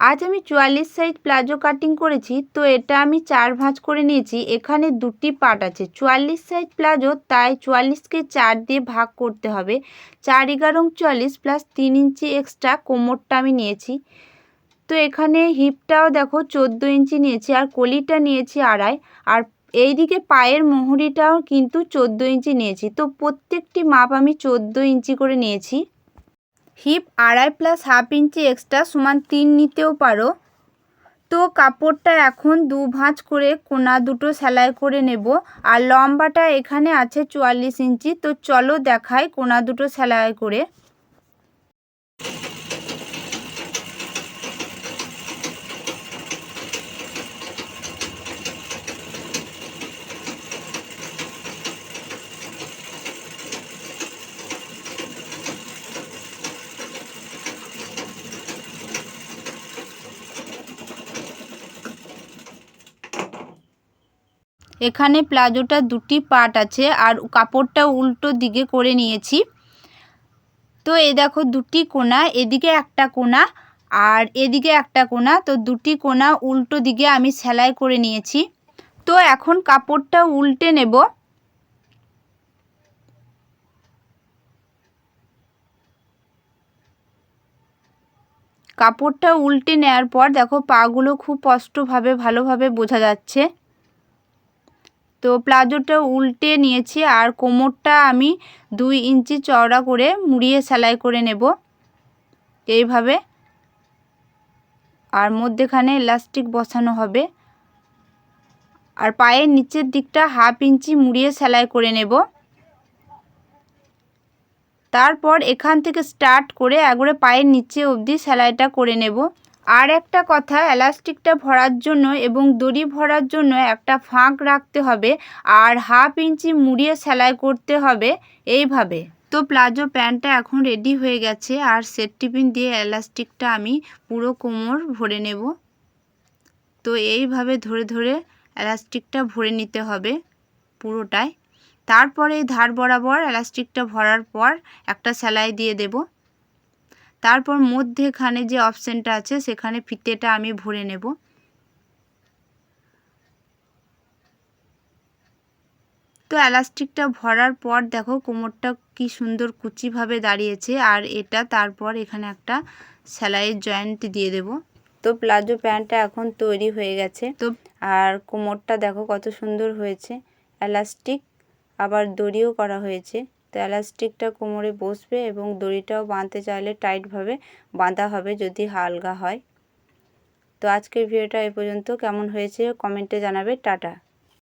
আজ আমি 44 size palazzo cutting করেছি। তো এটা আমি 4 ভাঁজ করে নিয়েছি। এখানে দুটি পার্ট আছে। 44 সাইজ প্লাজো, তাই 44কে 4 দিয়ে ভাগ করতে হবে। 4 11 44 প্লাস 3 ইঞ্চি এক্সট্রা কোমরটা আমি নিয়েছি। তো এখানে হিপটাও দেখো 14 ইঞ্চি নিয়েছি, আর কলিটা নিয়েছি 2.5, আর এইদিকে পায়ের মুহুরিটাও কিন্তু 14 ইঞ্চি নিয়েছি। তো প্রত্যেকটি মাপ আমি 14 ইঞ্চি করে নিয়েছি। Hip 2.5 plus half inch extra সমান 3 নিতেও পারো। তো কাপড়টা এখন 2 ভাঁজ করে কোনা দুটো সেলাই করে নেব। আর লম্বাটা এখানে আছে 44 ইঞ্চি। তো চলো দেখাই কোনা দুটো সেলাই করে। এখানে প্লাজোটা দুটি পার্ট আছে, আর কাপড়টা উল্টো দিকে করে নিয়েছি। তো এই দেখো দুটি কোনা, এদিকে একটা কোনা আর এদিকে একটা কোনা। তো দুটি কোনা উল্টো দিকে আমি সেলাই করে নিয়েছি। তো এখন কাপড়টা উল্টে নেব। কাপড়টা উল্টে নেওয়ার পর দেখো পাগুলো খুব স্পষ্টভাবে ভালোভাবে বোঝা যাচ্ছে। তো প্লাজোটা উল্টে নিয়েছি, আর কোমরটা আমি 2 ইঞ্চি চওড়া করে মুড়িয়ে সেলাই করে নেব এইভাবে। আর মধ্যেখানে ইলাস্টিক বসানো হবে। আর পায়ের নিচের দিকটা হাফ ইঞ্চি মুড়িয়ে সেলাই করে নেব। তারপর এখান থেকে স্টার্ট করে একবারে পায়ের নিচে অবধি সেলাইটা করে নেব। আর একটা কথা, এলাস্টিকটা ভরার জন্য এবং দড়ি ভরার জন্য একটা ফাঁক রাখতে হবে, আর হাফ ইঞ্চি মুড়িয়ে সেলাই করতে হবে এইভাবে। তো প্লাজো প্যান্টটা এখন রেডি হয়ে গেছে, আর সেফটি পিন দিয়ে এলাস্টিকটা আমি পুরো কোমর ভরে নেব। তো এইভাবে ধরে ধরে এলাস্টিকটা ভরে নিতে হবে পুরোটাই। তারপরে এই ধার বরাবর এলাস্টিকটা ভরার পর একটা সেলাই দিয়ে দেব। তারপর মধ্যেখানে যে অপশানটা আছে সেখানে ফিতেটা আমি ভরে নেব। তো এলাস্টিকটা ভরার পর দেখো কোমরটা কি সুন্দর কুচিভাবে দাঁড়িয়েছে। আর এটা তারপর এখানে একটা সেলাইয়ের জয়েন্ট দিয়ে দেব। তো প্লাজো প্যান্টটা এখন তৈরি হয়ে গেছে। তো আর কোমরটা দেখো কত সুন্দর হয়েছে। এলাস্টিক আবার দড়িও করা হয়েছে। তো এলাস্টিকটা কোমরে বসবে এবং দড়িটাও বাঁধতে চাইলে টাইটভাবে বাঁধা হবে যদি আলগা হয়। তো আজকের ভিডিওটা এই পর্যন্ত। কেমন হয়েছে কমেন্টে জানাবে। টাটা।